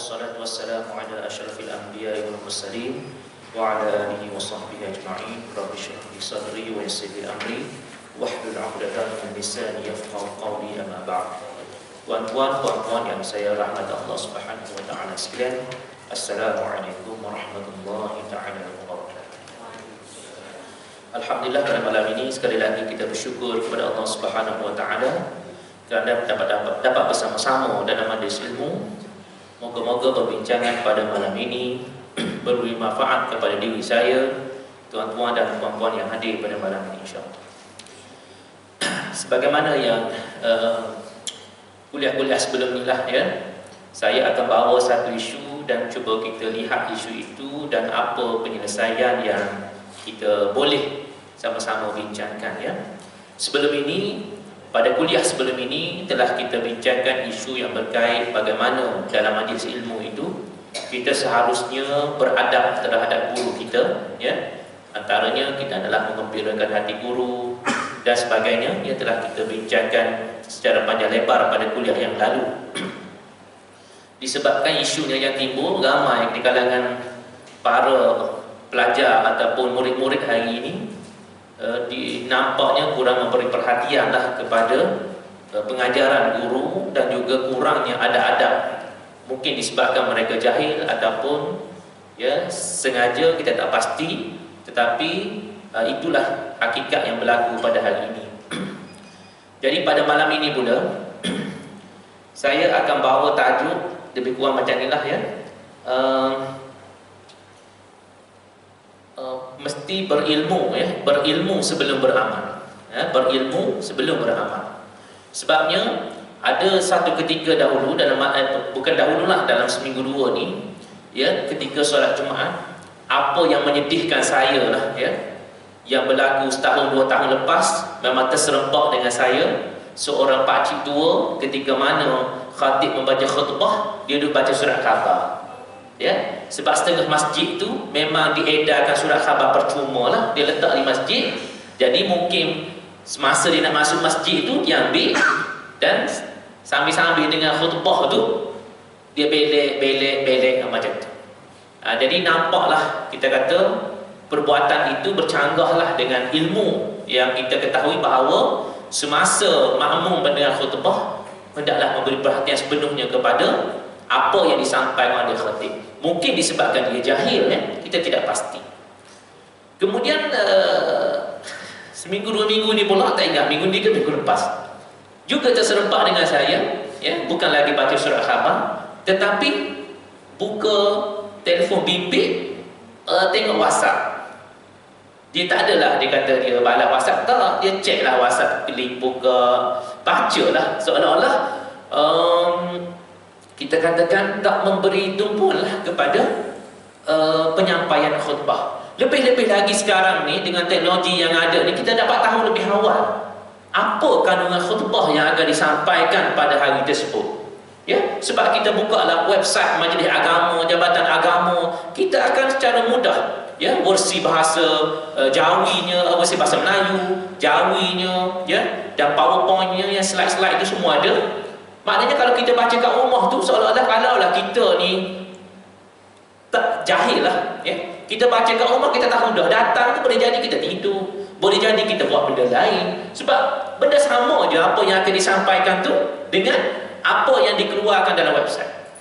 wassalatu wassalamu ala asyrafil anbiya'i wal mursalin wa ala alihi wa sahbihi ajma'in. Rabbi shrah li sadri wa yassir li amri wahlul 'uqdatam min lisani yafqahu qawli, amma ba'd. Tuan-tuan, puan-puan yang saya rahmati Allah Subhanahu wa taala sekalian, assalamualaikum warahmatullahi taala wabarakatuh. Alhamdulillah, pada malam ini sekali lagi kita bersyukur kepada Allah Subhanahu wa taala kerana dapat bersama-sama dalam majlis ilmu. Moga-moga perbincangan pada malam ini memberi manfaat kepada diri saya, tuan-tuan dan puan-puan yang hadir pada malam ini, insya-Allah. Sebagaimana yang kuliah-kuliah sebelum ni lah, ya, saya akan bawa satu isu dan cuba kita lihat isu itu dan apa penyelesaian yang kita boleh sama-sama bincangkan, ya. Sebelum ini, pada kuliah sebelum ini telah kita bincangkan isu yang berkait bagaimana dalam majlis ilmu itu kita seharusnya beradab terhadap guru kita, ya. Antaranya kita adalah menggembirakan hati guru dan sebagainya, yang telah kita bincangkan secara panjang lebar pada kuliah yang lalu. Disebabkan isunya yang timbul, ramai di kalangan para pelajar ataupun murid-murid hari ini nampaknya kurang memberi perhatian lah kepada pengajaran guru dan juga kurangnya adab-adab. Mungkin disebabkan mereka jahil ataupun, ya, sengaja, kita tak pasti, tetapi itulah hakikat yang berlaku pada hari ini. Jadi pada malam ini pula saya akan bawa tajuk lebih kurang macam inilah, ya. Mesti berilmu, ya, berilmu sebelum beramal, ya, berilmu sebelum beramal. Sebabnya ada satu ketika dahulu dalam bukan dahululah, dalam seminggu dua ni, ya, ketika solat Jumaat, apa yang menyedihkan saya lah, ya, yang berlaku setahun dua tahun lepas memang terserempak dengan saya. Seorang pakcik tua ketika mana khatib membaca khutbah, dia duduk baca surat khabar, ya. Sebab setengah masjid tu memang diedarkan surat khabar percuma lah, dia letak di masjid. Jadi mungkin semasa dia nak masuk masjid tu, dia ambil dan sambil-sambil dengan khutbah tu dia belek macam tu. Jadi nampaklah, kita kata perbuatan itu bercanggahlah dengan ilmu yang kita ketahui bahawa semasa makmum mendengar khutbah, hendaklah memberi perhatian sepenuhnya kepada apa yang disampaikan oleh khatib. Mungkin disebabkan dia jahil, ya, kita tidak pasti. Kemudian seminggu dua minggu ni pula, tak ingat minggu ni ke minggu lepas, juga terserempak dengan saya, ya, bukan lagi baca surat khabar, tetapi buka telefon bimbit, tengok WhatsApp. Dia tak adalah, dia kata dia balas WhatsApp, tak, dia cek lah WhatsApp, klik buka, baca lah, seolah-olah kita katakan tak memberi tumpuan lah kepada penyampaian khutbah. Lebih-lebih lagi sekarang ni dengan teknologi yang ada ni, kita dapat tahu lebih awal apa kandungan khutbah yang akan disampaikan pada hari tersebut, ya. Sebab kita buka lah website majlis agama, jabatan agama, kita akan secara mudah, ya, versi bahasa Jawinya, versi bahasa Melayu, Jawinya, ya, dan PowerPoint-nya, yang slide-slide itu semua ada. Maknanya kalau kita baca kat rumah tu, seolah-olah kalaulah kita ni tak jahil lah, ya, kita baca kat rumah, kita tahu dah, datang tu boleh jadi kita tidur, boleh jadi kita buat benda lain. Sebab benda sama je apa yang akan disampaikan tu dengan apa yang dikeluarkan dalam website.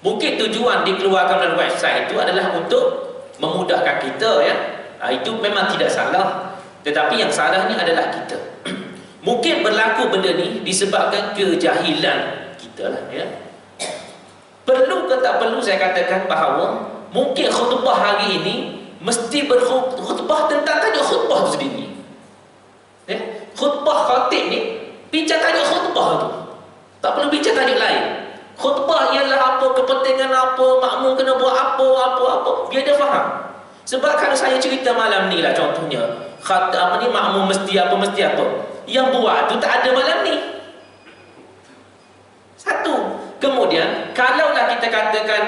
Mungkin tujuan dikeluarkan dalam website itu adalah untuk memudahkan kita, ya. Itu memang tidak salah, tetapi yang salahnya adalah kita. Mungkin berlaku benda ni disebabkan kejahilan kita lah, ya. Perlu ke tak perlu saya katakan bahawa mungkin khutbah hari ini mesti berkhutbah tentang tajuk khutbah tu sendiri, ya. Khutbah khatib ni bincang tajuk khutbah tu, tak perlu bincang tajuk lain. Khutbah ialah apa, kepentingan apa, makmum kena buat apa, biar dia faham. Sebab kalau saya cerita malam ni lah, contohnya makmum mesti apa, yang buat tu tak ada malam ni. Satu. Kemudian kalaulah kita katakan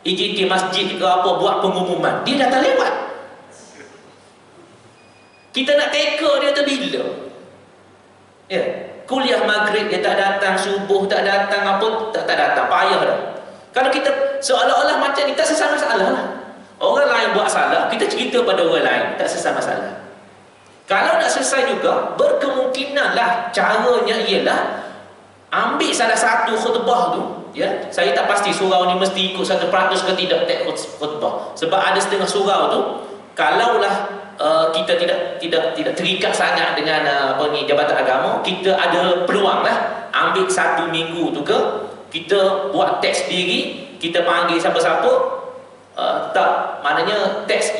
IJT masjid ke apa buat pengumuman, dia datang lewat, kita nak teka dia tu bila, ya. kuliah maghrib dia tak datang, subuh tak datang, apa tak datang, payah dah. Kalau kita seolah-olah macam ni, tak selesai masalah lah. Orang lain buat salah, kita cerita pada orang lain, tak selesai masalah. Kalau nak selesai juga, berkemungkinan lah caranya ialah ambil salah satu khutbah tu, ya. Saya tak pasti surau ni mesti ikut 100% ke tidak khutbah. Sebab ada setengah surau tu, kalaulah kita tidak terikat sangat dengan Jabatan Agama, kita ada peluang lah ambil 1 minggu tu ke, kita buat teks sendiri, kita panggil siapa-siapa, tak, maknanya teks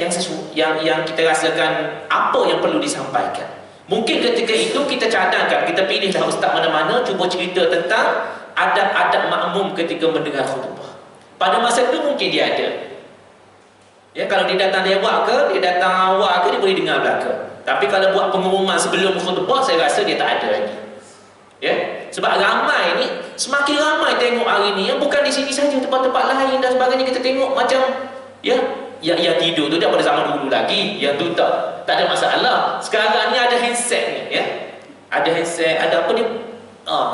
yang kita rasakan apa yang perlu disampaikan. Mungkin ketika itu kita cadangkan, kita pilihlah ustaz mana-mana cuba cerita tentang adab-adab makmum ketika mendengar khutbah. Pada masa itu mungkin dia ada. Ya, kalau dia datang lewat ke, dia datang awal ke, dia boleh dengar belakang. Tapi kalau buat pengumuman sebelum khutbah, saya rasa dia tak ada lagi. Ya, sebab ramai ni, semakin ramai tengok hari ni, yang bukan di sini saja, tempat-tempat lain dan sebagainya, kita tengok macam yang tidur tu dah pada zaman dulu lagi, yang tu tak ada masalah. Sekarang ni ada handset ni, ya, ada handset, ada apa ni.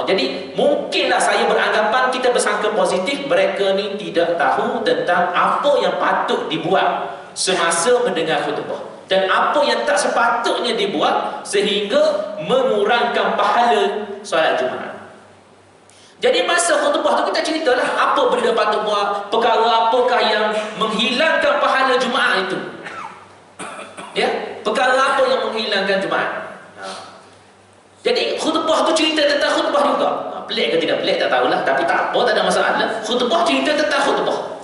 Jadi mungkinlah saya beranggapan, kita bersangka positif, mereka ni tidak tahu tentang apa yang patut dibuat semasa mendengar khutbah dan apa yang tak sepatutnya dibuat sehingga mengurangkan pahala solat Jumaat. Jadi masa khutbah tu kita ceritalah apa benda patut buat, perkara apakah yang menghilangkan pahala Jumaat itu. Ya, perkara apa yang menghilangkan Jumaat. Jadi khutbah tu cerita tentang khutbah juga. Pelik ke tidak pelik tak tahulah, tapi tak apa, tak ada masalah. Khutbah cerita tentang khutbah.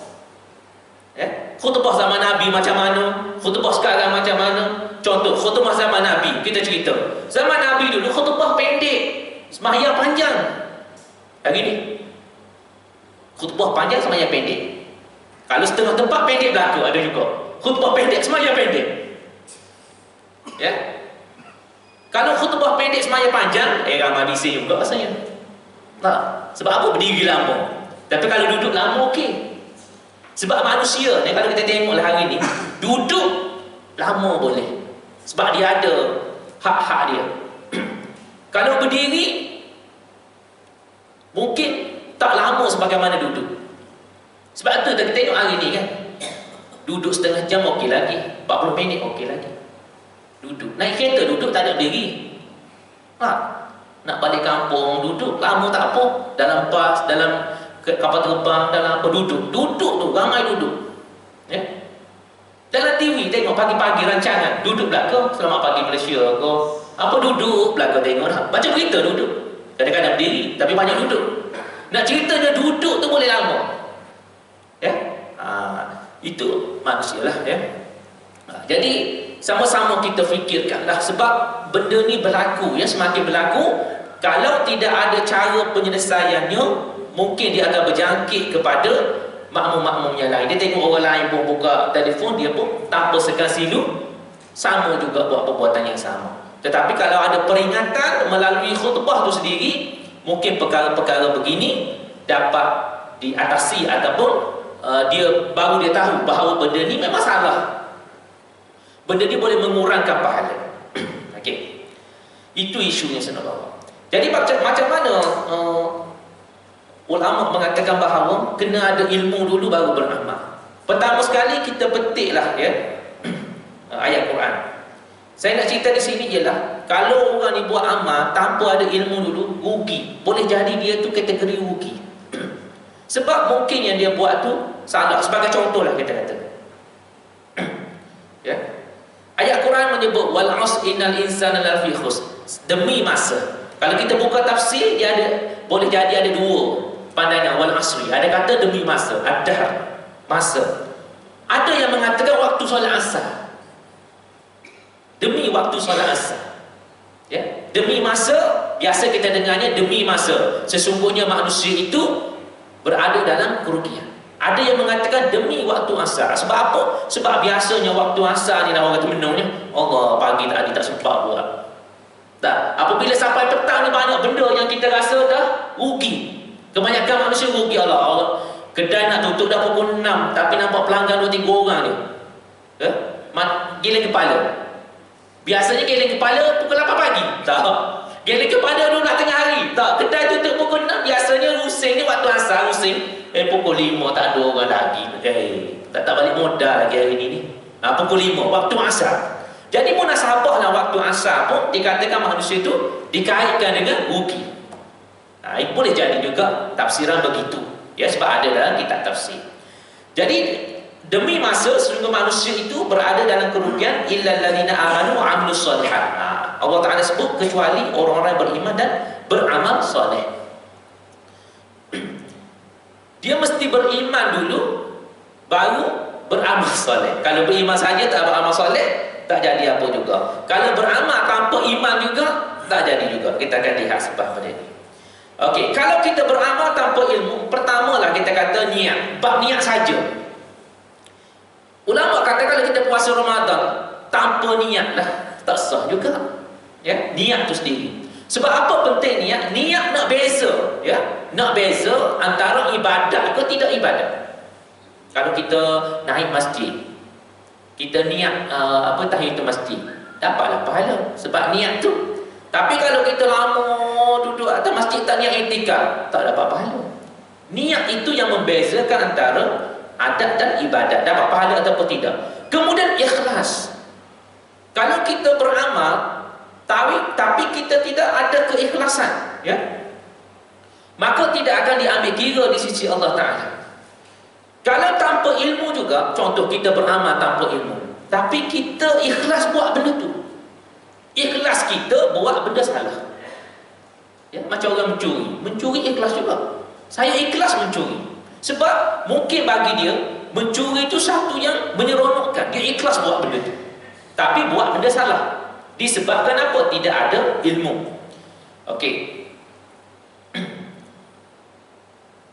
Ya, khutbah zaman Nabi macam mana, khutbah sekarang macam mana. Contoh, khutbah zaman Nabi, kita cerita. Zaman Nabi dulu khutbah pendek, sembahyang panjang. Hari ni khutbah panjang, sembahyang pendek. Kalau setengah tempat pendek belaka ada juga. Khutbah pendek, sembahyang pendek. Ya. Kalau khutbah pendek sembahyang panjang, ramai bising juga rasanya. Sebab apa? Berdiri lama. Tapi kalau duduk lama, okey. Sebab manusia ni, kalau kita tengoklah hari ni, duduk lama boleh. Sebab dia ada hak-hak dia. Kalau berdiri, mungkin tak lama sebagaimana duduk. Sebab tu kita tengok hari ni kan, duduk setengah jam okey lagi, 40 minit okey lagi. Duduk. Naik kereta duduk, tak ada berdiri. Nak balik kampung duduk, lama tak apa. Dalam bas, dalam kapal terbang, dalam apa, duduk. Duduk tu, ramai duduk. Ya. Dalam TV tengok pagi-pagi rancangan, duduk belakang, Selamat Pagi Malaysia ke, apa duduk belakang tengok dah. Baca berita duduk. Kadang-kadang berdiri, tapi banyak duduk. Nak ceritanya duduk tu boleh lama. Ya. Itu manusia lah, ya. Jadi sama-sama kita fikirkanlah, sebab benda ni berlaku, ya, semakin berlaku. Kalau tidak ada cara penyelesaiannya, mungkin dia akan berjangkit kepada makmum-makmum yang lain. Dia tengok orang lain pun buka telefon, dia pun tanpa segan silu sama juga buat perbuatan yang sama. Tetapi kalau ada peringatan melalui khutbah tu sendiri, mungkin perkara-perkara begini dapat diatasi, ataupun dia baru dia tahu bahawa benda ni memang salah. Benda ni boleh mengurangkan pahala. Okey. Itu isunya saya nak bawa. Jadi macam mana ulama mengatakan bahawa kena ada ilmu dulu baru beramal. Pertama sekali kita petiklah, ya, ayat Quran. Saya nak cerita di sini ialah, kalau orang ni buat amal tanpa ada ilmu dulu, rugi. Boleh jadi dia tu kategori rugi. Sebab mungkin yang dia buat tu salah. Sebagai contohlah kita kata, ya, ayat Quran menyebut wal 'asr innal insana lafi khusr. Demi masa. Kalau kita buka tafsir, dia ada, boleh jadi ada dua pandangan wal 'asri. Ada kata demi masa, ada masa. Ada yang mengatakan waktu solat asar. Demi waktu solat asar. Ya, demi masa, biasa kita dengarnya demi masa. Sesungguhnya manusia itu berada dalam kerugian. Ada yang mengatakan demi waktu asar. Sebab apa? Sebab biasanya waktu asar ni, orang kata menungnya, Allah pagi tadi tak sempat buat. Tak. Apabila sampai petang ni, banyak benda yang kita rasa dah rugi. Kebanyakan manusia rugi. Allah, kedai nak tutup dah pukul 6, tapi nampak pelanggan 2-3 orang ni. Ya? Giling kepala. Biasanya giling kepala pukul 8 pagi. Tak. Gila kepada 12 tengah hari. Tak, kedai tutup pukul 6. Biasanya rusing ni waktu asar rusing. Pukul 5 tak ada orang lagi. Tak balik modal lagi hari ni. Pukul 5 waktu asar. Jadi munasabahlah waktu asar pun dikatakan manusia itu dikaitkan dengan rugi. Ini boleh jadi juga tafsiran begitu. Ya, sebab ada dalam kitab tafsir. Jadi demi masa sehingga manusia itu berada dalam kerugian illal ladzina amanu wa amilus shalihat. Allah Taala sebut kecuali orang-orang beriman dan beramal soleh. Dia mesti beriman dulu baru beramal soleh. Kalau beriman saja tak beramal soleh, tak jadi apa juga. Kalau beramal tanpa iman juga, tak jadi juga. Kita akan lihat sebab pada ini. Okey, kalau kita beramal tanpa ilmu, pertamalah kita kata niat. Bab niat saja. Ulama kata kalau kita puasa Ramadan tanpa niat lah, tak sah juga. Ya, niat tu sendiri. Sebab apa penting niat? Niat nak beza, ya. Nak beza antara ibadat ke tidak ibadat. Kalau kita naik masjid, kita niat tahiyatul masjid, dapatlah pahala sebab niat tu. Tapi kalau kita lama duduk atas masjid tak niat i'tikaf, tak dapat pahala. Niat itu yang membezakan antara adat dan ibadat, dapat pahala ataupun tidak. Kemudian ikhlas. Kalau kita beramal tapi kita tidak ada keikhlasan, ya, maka tidak akan diambil kira di sisi Allah Ta'ala. Kalau tanpa ilmu juga, contoh kita beramal tanpa ilmu, tapi kita ikhlas buat benda tu, ikhlas kita buat benda salah, ya, macam orang mencuri ikhlas juga. Saya ikhlas mencuri sebab mungkin bagi dia mencuri itu satu yang menyeronokkan. Dia ikhlas buat benda tu, tapi buat benda salah. Disebabkan apa? Tidak ada ilmu. Okey.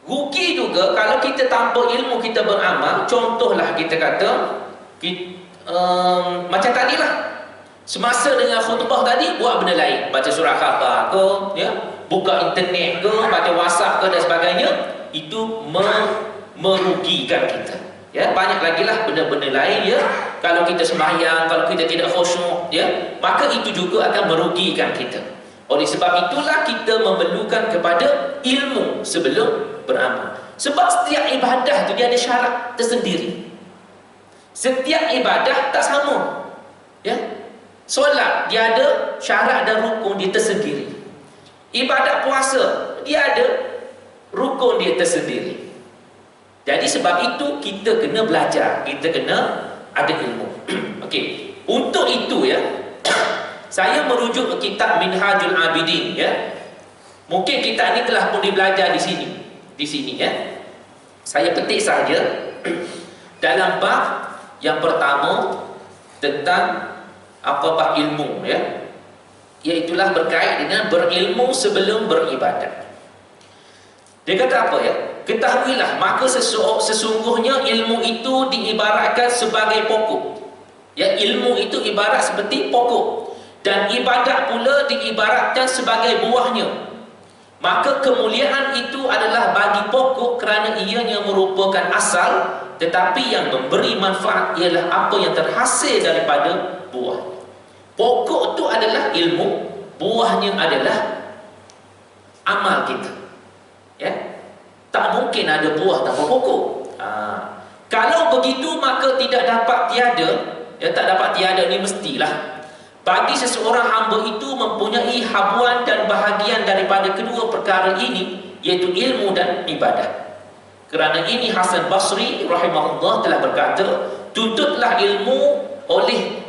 Rugi juga kalau kita tanpa ilmu kita beramal. Contohlah kita kata macam tadilah, semasa dengan khutbah tadi buat benda lain, baca surah khabar ke, ya, buka internet ke, baca WhatsApp ke dan sebagainya. Itu merugikan kita. Ya, banyak lagi lah benda-benda lain, ya. Kalau kita sembahyang, kalau kita tidak khusyuk, ya, maka itu juga akan merugikan kita. Oleh sebab itulah kita memerlukan kepada ilmu sebelum beramal. Sebab setiap ibadah tu dia ada syarat tersendiri. Setiap ibadah tak sama. Ya. Solat dia ada syarat dan rukun dia tersendiri. Ibadat puasa dia ada rukun dia tersendiri. Jadi sebab itu kita kena belajar, kita kena ada ilmu. Okey, untuk itu, ya, saya merujuk ke kitab Minhajul Abidin, ya. Mungkin kitab ini telah pun dibelajar di sini, ya. Saya petik saja dalam bab yang pertama tentang bab ilmu, ya. Iaitulah berkait dengan berilmu sebelum beribadat. Dia kata apa, ya? Ketahuilah, maka sesungguhnya ilmu itu diibaratkan sebagai pokok. Ya, ilmu itu ibarat seperti pokok, dan ibadat pula diibaratkan sebagai buahnya. Maka kemuliaan itu adalah bagi pokok kerana ianya merupakan asal, tetapi yang memberi manfaat ialah apa yang terhasil daripada buah. Pokok itu adalah ilmu, buahnya adalah amal kita. Ya, tak mungkin ada buah tanpa pokok. Kalau begitu maka tidak dapat tiada, ya, tak dapat tiada ni mestilah bagi seseorang hamba itu mempunyai habuan dan bahagian daripada kedua perkara ini, iaitu ilmu dan ibadah. Kerana ini Hasan Basri rahimahullah telah berkata, tuntutlah olehmu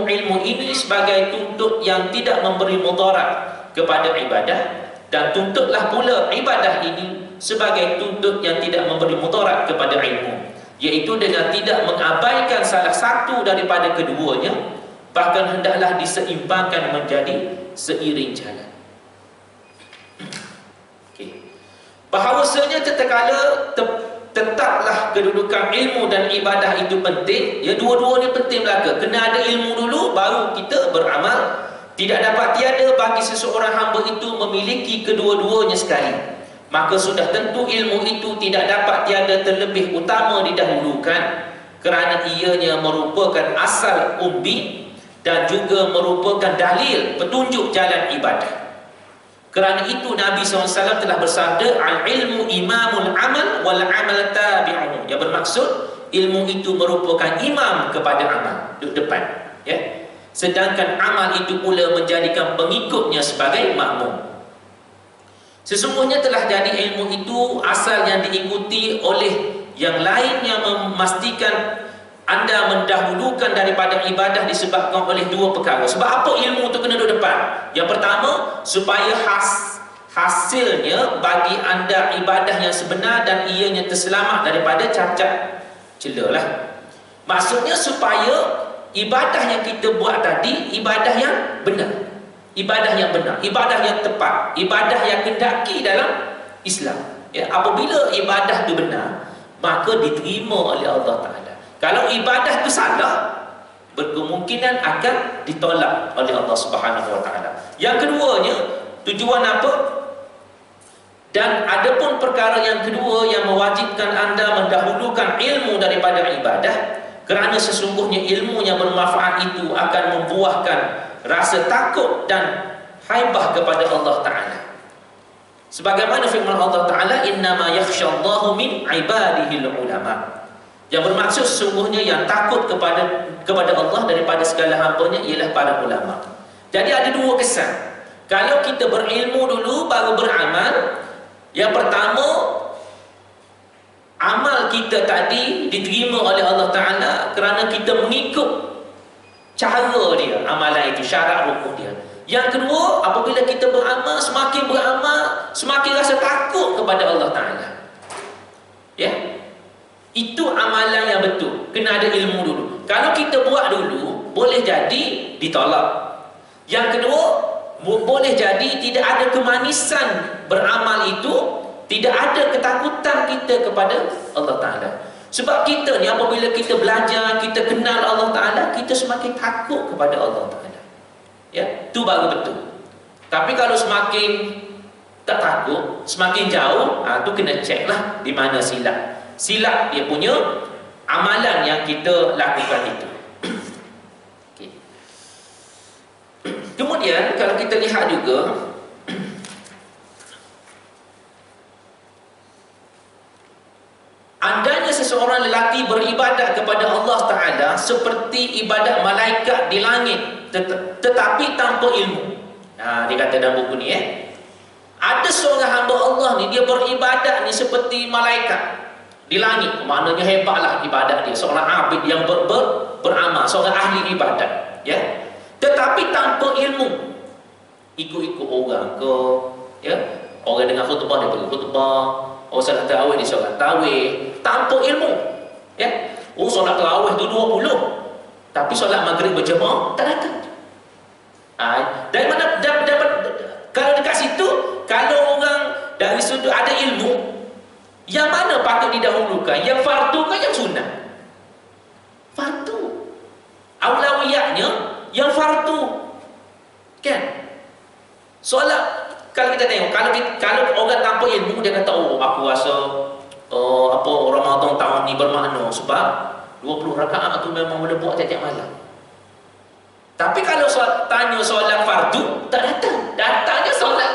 ilmu ini sebagai tuntut yang tidak memberi mudarat kepada ibadah, dan tuntutlah pula ibadah ini sebagai tuntut yang tidak memberi mudarat kepada ilmu, iaitu dengan tidak mengabaikan salah satu daripada keduanya, bahkan hendaklah diseimbangkan menjadi seiring jalan. Okay. Bahawasanya tatkala tetaplah kedudukan ilmu dan ibadah itu penting, ya, dua-duanya penting belaka. Kena ada ilmu dulu baru kita beramal. Tidak dapat tiada bagi seseorang hamba itu memiliki kedua-duanya sekali. Maka sudah tentu ilmu itu tidak dapat tiada terlebih utama didahulukan, kerana ianya merupakan asal umbi dan juga merupakan dalil petunjuk jalan ibadah. Kerana itu Nabi SAW telah bersabda, al-ilmu imamul amal wal amal tabi'uhu. Yang bermaksud ilmu itu merupakan imam kepada amal, duduk depan, ya. Sedangkan amal itu pula menjadikan pengikutnya sebagai makmum. Sesungguhnya telah jadi ilmu itu asal yang diikuti oleh yang lain yang memastikan anda mendahulukan daripada ibadah disebabkan oleh dua perkara. Sebab apa ilmu itu kena duduk depan? Yang pertama, supaya hasilnya bagi anda ibadah yang sebenar dan ianya terselamat daripada cacat celalah. Maksudnya supaya ibadah yang kita buat tadi ibadah yang benar, ibadah yang benar, ibadah yang tepat, ibadah yang kendaki dalam Islam. Ya, apabila ibadah itu benar, maka diterima oleh Allah Ta'ala. Kalau ibadah itu salah, berkemungkinan akan ditolak oleh Allah Subhanahu Wa Ta'ala. Yang keduanya, tujuan apa? Dan adapun perkara yang kedua yang mewajibkan anda mendahulukan ilmu daripada ibadah, kerana sesungguhnya ilmu yang bermanfaat itu akan membuahkan rasa takut dan haibah kepada Allah Ta'ala. Sebagaimana firman Allah Ta'ala, innama yakhshallahu min ibadihil ulama. Yang bermaksud sesungguhnya yang takut kepada Allah daripada segala hambanya ialah para ulama. Jadi ada dua kesan. Kalau kita berilmu dulu baru beramal, yang pertama, amal kita tadi diterima oleh Allah Ta'ala kerana kita mengikut cara dia, amalan itu, syarat rukun dia. Yang kedua, apabila kita beramal, semakin rasa takut kepada Allah Ta'ala. Ya, itu amalan yang betul. Kena ada ilmu dulu. Kalau kita buat dulu, boleh jadi ditolak. Yang kedua, boleh jadi tidak ada kemanisan beramal itu, tidak ada ketakutan kita kepada Allah Ta'ala. Sebab kita ni apabila kita belajar, kita kenal Allah Ta'ala, kita semakin takut kepada Allah Ta'ala. Ya, itu baru betul. Tapi kalau semakin tak takut, semakin jauh, itu kena cek lah di mana silap. Silap dia punya amalan yang kita lakukan itu. Okay. Kemudian kalau kita lihat juga, andainya seseorang lelaki beribadat kepada Allah Ta'ala seperti ibadat malaikat di langit, tetapi tanpa ilmu. Dia kata dalam buku ni, ada seorang hamba Allah ni, dia beribadat ni seperti malaikat di langit, maknanya hebatlah ibadat dia, seorang abid yang beramal, seorang ahli ibadat, ya. Tetapi tanpa ilmu, ikut-ikut orang ke, ya, orang dengar khutbah dia pergi khutbah, orang solat tarawih dia solat tarawih, tanpa ilmu, ya. Solat tarawih tu 20, tapi solat maghrib berjemaah tak datang. Dari mana dapat? Kalau dekat situ, kalau orang dari sudut ada ilmu, yang mana patut didahulukan? Yang fardu ke yang sunnah? Fardu. Aulawiyahnya yang fardu. Kan? Solat, kalau kita tengok, kalau orang tanpa ilmu, dia kata, aku rasa Ramadan tahun ni bermakna sebab 20 rakaat tu memang boleh buat tiap-tiap malam. Tapi kalau tanya solat fardu, tak datang. Datangnya solat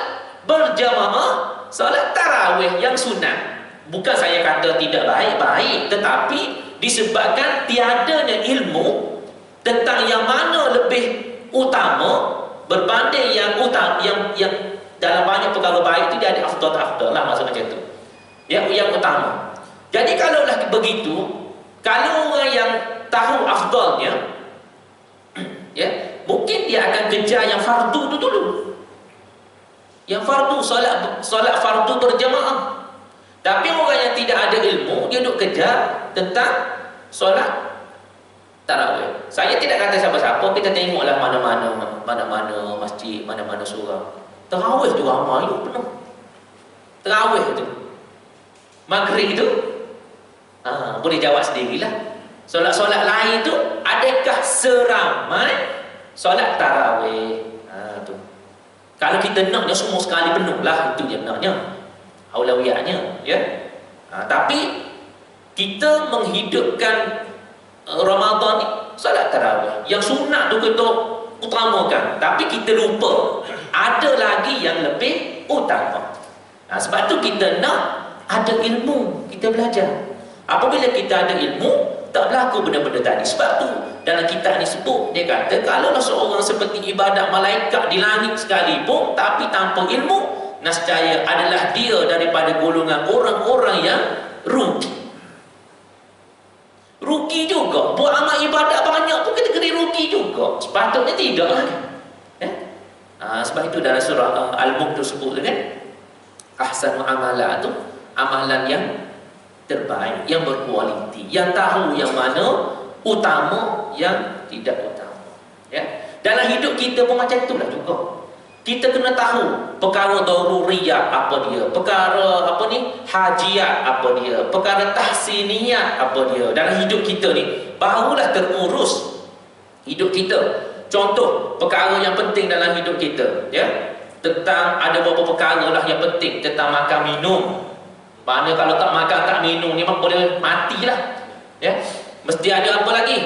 berjamaah, solat tarawih yang sunnah. Bukan saya kata tidak baik, tetapi disebabkan tiadanya ilmu tentang yang mana lebih utama berbanding yang utama, yang dalam banyak perkara baik itu dia ada afdal lah, maksud macam tu. Yang utama. Jadi kalaulah begitu, kalau orang yang tahu afdalnya, ya, mungkin dia akan kejar yang fardu itu dulu. Yang fardu, solat fardu berjamaah. Tapi orang yang tidak ada ilmu, dia duk kejar tentang solat tarawih. Saya tidak kata siapa-siapa, kita tengoklah mana-mana masjid, mana-mana surau. Tarawih tu ramai tu penuh. Tarawih tu, maghrib tu, boleh jawab sendirilah. Solat-solat lain tu, adakah seramai solat tarawih? Tu. Kalau kita naknya semua sekali penuh lah, itu dia naknya. Aulawiyahnya, ya. Tapi kita menghidupkan Ramadan ni Salat tarawih. Yang sunat tu kita utamakan, tapi kita lupa ada lagi yang lebih utama. Sebab tu kita nak ada ilmu, kita belajar. Apabila kita ada ilmu, tak berlaku benda-benda tadi. Sebab tu dalam kitab ni sebut, dia kata kalau seorang seperti ibadat malaikat di langit sekalipun tapi tanpa ilmu, nescaya adalah dia daripada golongan orang-orang yang rugi. Rugi juga. Buat amal ibadat banyak pun kita kena rugi juga. Sepatutnya tidak lah. Sebab itu dalam surah Al-Mulk tu sebut kan, ahsanu amala tu amalan yang terbaik, yang berkualiti, yang tahu yang mana utama, yang tidak utama. Dalam hidup kita pun macam itulah juga. Kita kena tahu perkara daruriyat apa dia, perkara hajiat apa dia, perkara tahsiniyat apa dia dalam hidup kita ni, barulah terurus hidup kita. Contoh perkara yang penting dalam hidup kita, tentang ada beberapa perkara lah yang penting tentang makan minum. Mana kalau tak makan tak minum ni memang boleh matilah. Mesti ada apa lagi?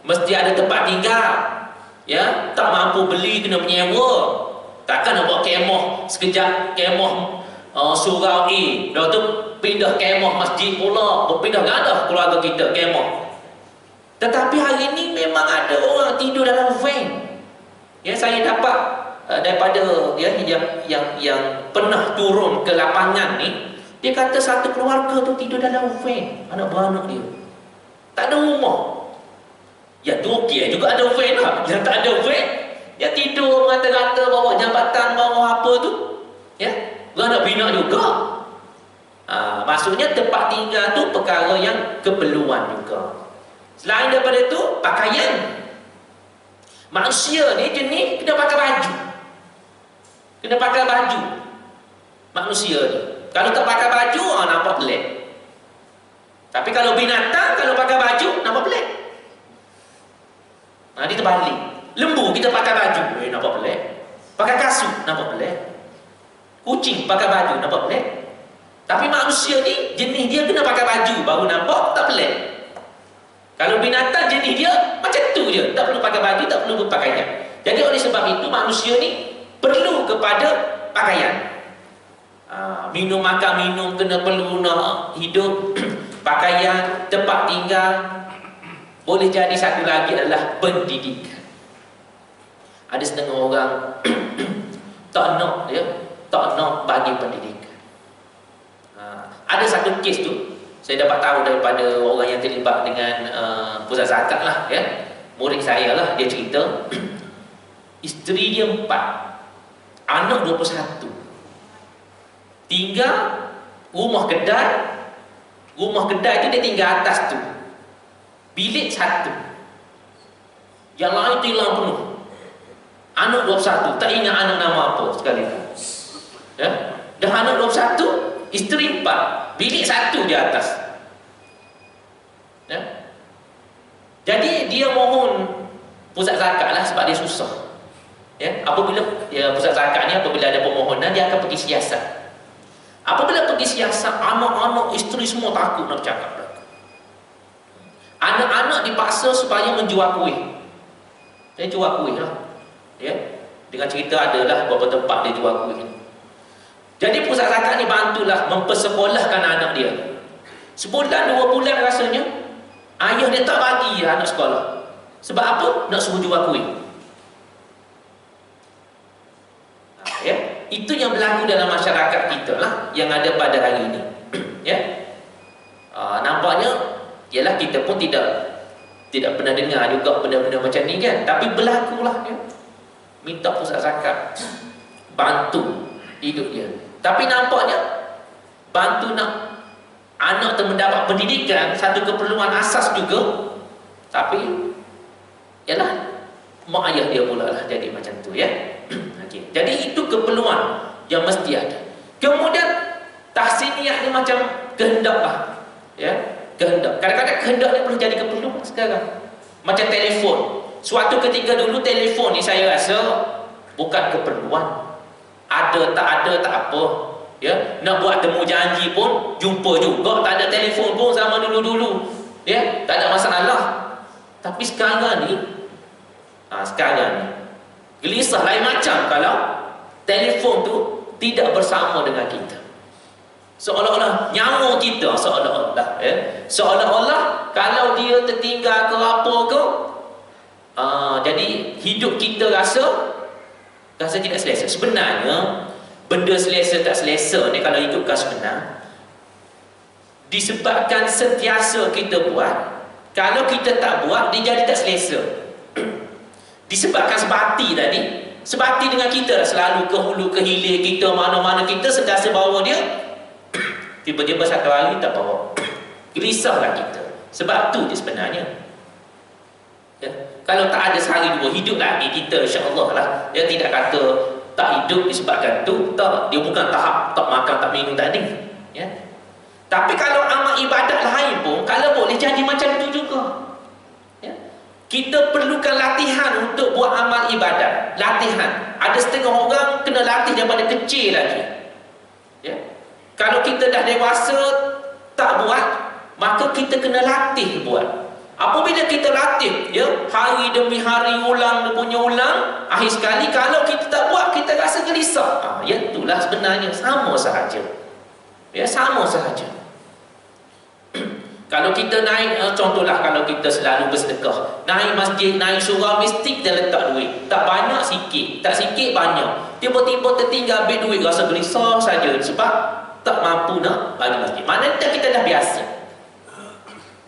Mesti ada tempat tinggal. Tak mampu beli kena menyewa. Takkan nak buat kemah sekejap, kemah surau lepas tu pindah kemah masjid pula, berpindah gadah keluarga kita kemah. Tetapi hari ini memang ada orang tidur dalam van. Saya dapat daripada yang pernah turun ke lapangan ni, dia kata satu keluarga tu tidur dalam van, anak beranak dia. Tak ada rumah. Ya tu okey juga ada van lah. Yang tak ada van, dia tidur rata-rata bawah jambatan, bawah apa tu. Beranak bina juga. Maksudnya tempat tinggal tu perkara yang keperluan juga. Selain daripada itu, pakaian. Manusia ni jenis kena pakai baju. Kena pakai baju. Manusia ni kalau tak pakai baju, nampak pelik. Tapi kalau binatang, kalau pakai baju, nampak pelik. Dia terbalik. Lembu kita pakai baju, nampak pelik. Pakai kasut, nampak pelik. Kucing pakai baju, nampak pelik. Tapi manusia ni, jenis dia kena pakai baju, baru nampak tak pelik. Kalau binatang, jenis dia macam tu je. Tak perlu pakai baju, tak perlu berpakaian. Jadi oleh sebab itu, manusia ni perlu kepada pakaian. Minum, makan, minum, kena perlu nak hidup. Pakaian, tempat tinggal. Boleh jadi satu lagi adalah pendidikan. Ada setengah orang tak nak bagi pendidikan. Ada satu kes tu saya dapat tahu daripada orang yang terlibat dengan pusat zakat lah, murid saya lah, dia cerita isteri dia 4, anak 21, tinggal rumah kedai tu dia tinggal atas tu, bilik 1, yang lain tu hilang penuh. Anak 21, tak ingat anak nama apa sekali. Dah anak 21, isteri 4, bilik 1 di atas. Jadi dia mohon pusat zakat lah sebab dia susah. Apabila pusat zakat ni, apabila ada permohonan, dia akan pergi siasat. Apabila pergi siasat, anak-anak isteri semua takut nak bercakap. Anak-anak dipaksa supaya menjual kuih. Dia jual kuih lah. Dengan cerita adalah beberapa tempat dia jual kuih. Jadi pusat zakat ni bantulah mempersekolahkan anak dia. Sebulan 2 bulan rasanya ayah dia tak bagi anak sekolah. Sebab apa? Nak suruh jual kuih. Itu yang berlaku dalam masyarakat kita lah, yang ada pada hari ini. Nampaknya ialah kita pun tidak pernah dengar juga benda-benda macam ni kan. Tapi berlakulah. Minta pusat zakat bantu hidup dia. Tapi nampaknya bantu nak anak tu mendapat pendidikan, satu keperluan asas juga. Tapi ialah mak ayah dia pula lah jadi macam tu. Okay. Jadi itu keperluan yang mesti ada. Kemudian tahsiniyah ni macam kehendak lah. Kehendak. Kadang-kadang kehendak ni perlu jadi keperluan sekarang. Macam telefon. Suatu ketika dulu telefon ni saya rasa bukan keperluan. Ada tak ada tak apa. Nak buat temu janji pun jumpa juga, tak ada telefon pun zaman dulu-dulu. Tak ada masalah. Tapi sekarang ni, sekarang ni gelisah lain macam kalau telefon tu tidak bersama dengan kita. Seolah-olah nyawa kita, seolah-olah kalau dia tertinggal ke apa ke, jadi hidup kita rasa tidak selesa. Sebenarnya benda selesa tak selesa ni kalau ikutkan sebenar, disebabkan sentiasa kita buat. Kalau kita tak buat, dia jadi tak selesa. Disebabkan sebati tadi, sebati dengan kita lah, selalu ke hulu ke hilir kita, mana-mana kita sentiasa bawa dia. Tiba-tiba satu hari tak bawa, gelisahlah kita. Sebab tu dia sebenarnya, ya? Kalau tak ada sehari dua, hidup lagi kita, insya-Allah lah. Dia tidak kata tak hidup disebabkan tu, tak. Dia bukan tahap tak makan, tak minum tadi, ya. Tapi kalau amal ibadat lain pun, kalau boleh jadi macam tu juga, ya. Kita perlukan latihan untuk buat amal ibadat. Latihan. Ada setengah orang kena latih daripada kecil lagi, ya. Kalau kita dah dewasa tak buat, maka kita kena latih buat. Apabila kita latih, ya, hari demi hari, ulang punya ulang, akhir sekali kalau kita tak buat, kita rasa gelisah. Ya, itulah sebenarnya sama sahaja. Ya, sama sahaja. Kalau kita naik, contohlah kalau kita selalu bersedekah, naik masjid, naik surau, mesti kita letak duit. Tak banyak, sikit. Tak sikit, banyak. Tiba-tiba tertinggal habis duit, rasa gelisah saja sebab tak mampu nak bagi masjid. Maknanya kita dah biasa.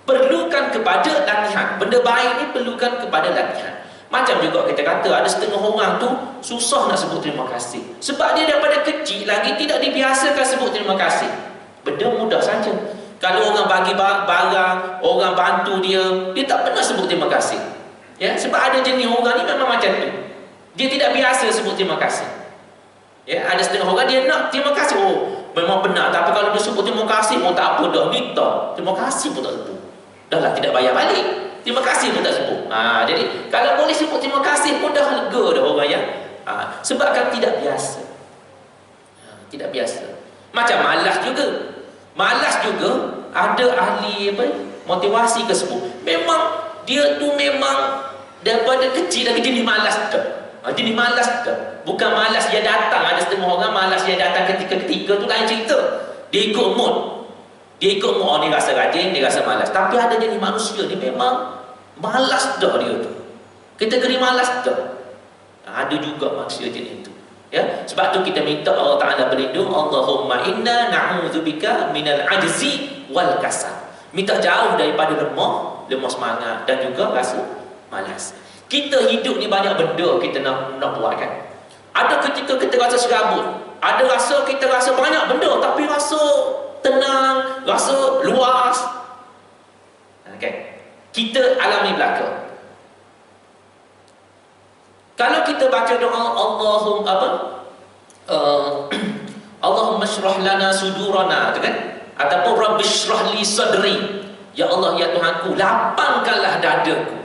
Perlukan kepada latihan. Benda baik ni perlukan kepada latihan. Macam juga kita kata, ada setengah orang tu susah nak sebut terima kasih. Sebab dia daripada kecil lagi tidak dibiasakan sebut terima kasih. Benda mudah saja. Kalau orang bagi barang, orang bantu dia, dia tak pernah sebut terima kasih. Ya, sebab ada jenis orang ni memang macam tu. Dia tidak biasa sebut terima kasih. Ya, ada setengah orang dia nak terima kasih. Memang benar. Tapi kalau dia sebut terima kasih, tak apa dah, minta. Terima kasih pun tak sebut. Dah lah, tidak bayar balik. Terima kasih pun tak sebut. Jadi kalau boleh sebut terima kasih pun dah lega dah orang, ya. Sebab kan tidak biasa. Tidak biasa. Macam malas juga. Malas juga ada ahli motivasi ke sebut. Memang dia tu memang daripada kecil lagi jenis malas dah. Jenis malas dah. Bukan malas dia datang. Ada setengah orang malas dia datang ketika-ketika tu lain cerita. Dia ikut mood. Dia ikut mood, ni rasa rajin, dia rasa malas. Tapi ada jenis manusia ni memang malas dah dia tu. Kategori malas dah. Ada juga manusia jenis itu. Ya, sebab tu kita minta Allah Ta'ala berlindung. Allahumma inna na'udzubika minal ajzi wal kasal. Minta jauh daripada lemah semangat dan juga rasa malas. Kita hidup ni banyak benda kita nak buat, kan. Ada ketika kita rasa serabut, ada kita rasa banyak benda, tapi rasa tenang, rasa luas. Okay. Kita alami belaka. Kalau kita baca doa Allahumma syrah lana sudurana, tu kan? Ataupun Rabbi syrah li sadri. Ya Allah, ya Tuhanku, lapangkanlah dadaku.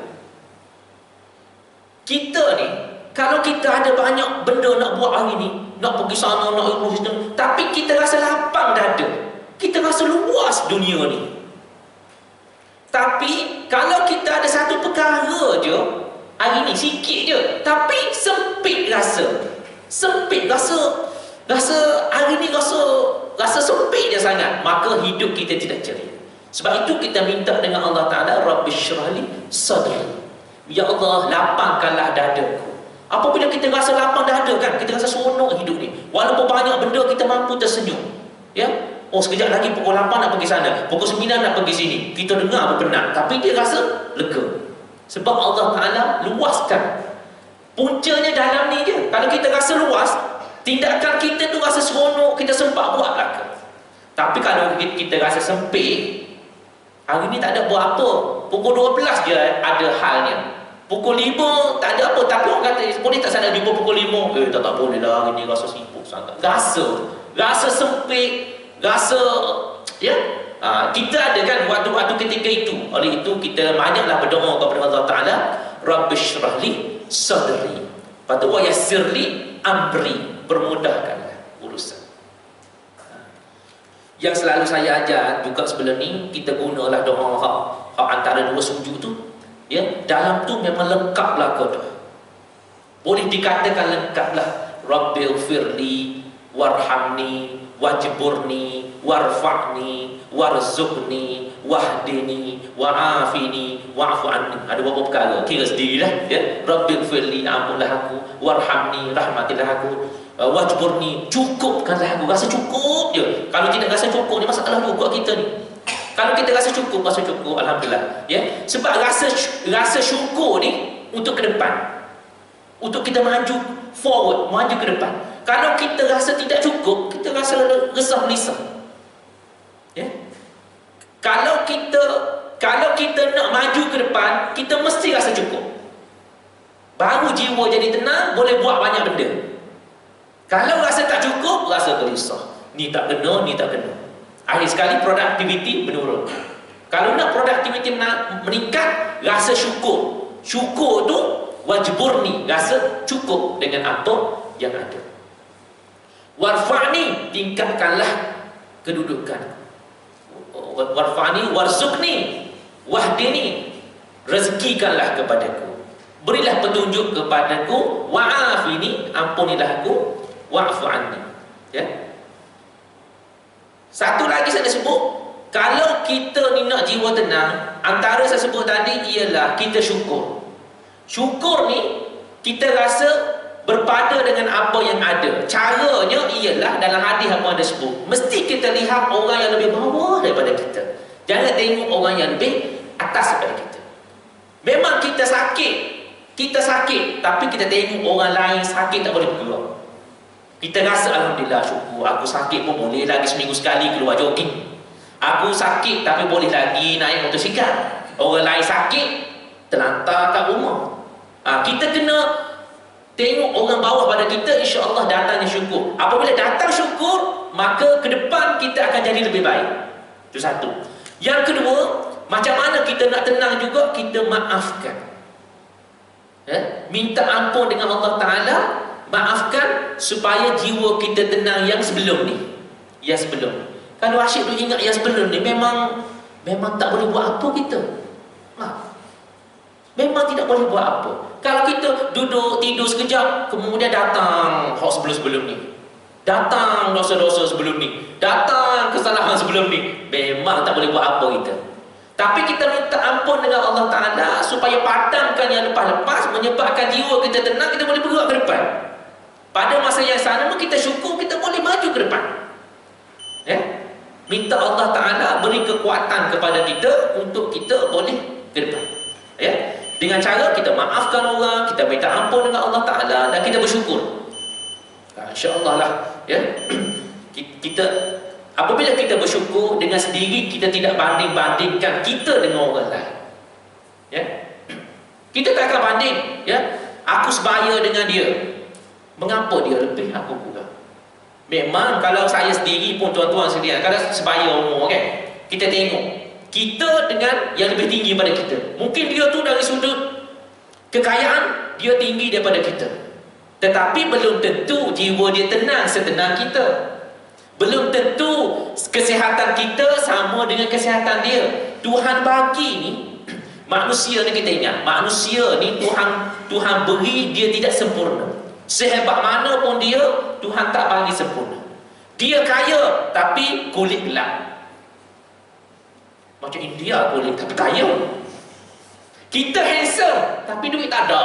Kita ni, kalau kita ada banyak benda nak buat hari ni, nak pergi sana, nak urus sini, tapi kita rasa lapang dada, kita rasa luas dunia ni. Tapi kalau kita ada satu perkara je hari ni, sikit je, tapi sempit rasa hari ni rasa sempit je sangat, maka hidup kita tidak ceria. Sebab itu kita minta dengan Allah Ta'ala, Rabbi syrahli sadri. Ya Allah, lapangkanlah dadaku. Apabila kita rasa lapang dada, kan, kita rasa seronok hidup ni. Walaupun banyak benda kita mampu tersenyum. Ya, sekejap lagi pukul 8 nak pergi sana, pukul 9 nak pergi sini. Kita dengar pun penat, tapi dia rasa lega. Sebab Allah Ta'ala luaskan. Puncanya dalam ni je. Kalau kita rasa luas, tindakan kita tu rasa seronok, kita sempat buat belaka. Tapi kalau kita rasa sempit, hari ni tak ada buat apa, pukul 12 je ada halnya, pukul 5 tak ada apa. Tapi orang kata, boleh tak sana jumpa pukul 5? Tak boleh lah, hari ni rasa sibuk sangat. Rasa sempit, rasa, ya. Kita ada, kan, waktu-waktu ketika itu. Oleh itu kita banyaklah berdoa kepada Allah Ta'ala, Rabbi syrah li sadri, lepas tu wa yassir li amri, permudahkanlah urusan. Yang selalu saya ajar juga sebelum ni, kita gunalah doa hak antara dua sujud tu. Ya, dalam tu memang lengkaplah kau tu. Boleh dikatakan lengkaplah. Rabbighfirli warhamni wajburni warfa'ni warzuqni wahdini wa'afini wa'fu anni. Ada beberapa perkara, kira sendirilah ya. Rabbighfirli, ampunlah aku, warhamni, rahmatilah aku, wajburni, cukupkanlah aku. Rasa cukup je. Kalau tidak rasa cukup ni masalah juga kita ni. Kalau kita rasa cukup alhamdulillah ya. Sebab rasa syukur ni untuk ke depan, untuk kita maju forward, maju ke depan. Kalau kita rasa tidak cukup, kita rasa resah melisah ya. Kalau kita nak maju ke depan, kita mesti rasa cukup, baru jiwa jadi tenang, boleh buat banyak benda. Kalau rasa tak cukup, rasa gelisah, ni tak kena, ni tak kena. Akhir sekali produktiviti menurun. Kalau nak produktiviti meningkat, rasa syukur. Syukur tu wajburni, rasa cukup dengan apa yang ada. Warfa'ni, tingkatkanlah kedudukan. Warfa'ni warzuqni wahdini, rezekikanlah kepadaku, berilah petunjuk kepadaku, wa'afini, ampunilah aku, wa'fu anni ya. Satu lagi saya sebut, kalau kita ni nak jiwa tenang, antara saya sebut tadi ialah kita syukur. Syukur ni kita rasa berpada dengan apa yang ada. Caranya ialah dalam hadis apa ada sebut, mesti kita lihat orang yang lebih bawah daripada kita. Jangan tengok orang yang lebih atas daripada kita. Memang kita sakit, tapi kita tengok orang lain sakit tak boleh bergerak, kita rasa alhamdulillah, syukur, aku sakit pun boleh lagi seminggu sekali keluar jogging. Aku sakit tapi boleh lagi naik motosikal. Orang lain sakit terlantar kat rumah. Kita kena tengok orang bawah pada kita, insya-Allah datangnya syukur. Apabila datang syukur, maka ke depan kita akan jadi lebih baik. Itu satu. Yang kedua, macam mana kita nak tenang juga, kita maafkan. Minta ampun dengan Allah Ta'ala, maafkan supaya jiwa kita tenang yang sebelum ni. Yang sebelum. Kalau asyik tu ingat yang sebelum ni, memang tak boleh buat apa kita. Memang tidak boleh buat apa. Kalau kita duduk tidur sekejap, kemudian datang hak sebelum ni, datang dosa-dosa sebelum ni, datang kesalahan sebelum ni, memang tak boleh buat apa kita. Tapi kita minta ampun dengan Allah Ta'ala supaya padamkan yang lepas-lepas, menyebabkan jiwa kita tenang, kita boleh bergerak ke depan. Pada masa yang sama kita syukur, kita boleh maju ke depan ya? Minta Allah Ta'ala beri kekuatan kepada kita untuk kita boleh ke depan ya? Dengan cara kita maafkan orang, kita minta ampun dengan Allah Ta'ala, dan kita bersyukur. InsyaAllah lah ya? Kita apabila kita bersyukur, dengan sendiri kita tidak banding-bandingkan kita dengan orang lain ya? Kita tak akan banding ya? Aku sebaya dengan dia, mengapa dia lebih, aku kurang. Memang kalau saya sendiri pun, tuan-tuan sekalian, kalau sebaya umur kan, kita tengok kita dengan yang lebih tinggi pada kita. Mungkin dia tu dari sudut kekayaan dia tinggi daripada kita, tetapi belum tentu jiwa dia tenang setenang kita. Belum tentu kesihatan kita sama dengan kesihatan dia. Tuhan bagi ni, manusia ni, kita ingat, manusia ni Tuhan beri, dia tidak sempurna. Sehebat mana pun dia, Tuhan tak bagi sempurna. Dia kaya tapi kulit gelap. Macam India kulit tapi kaya. Kita handsome tapi duit tak ada.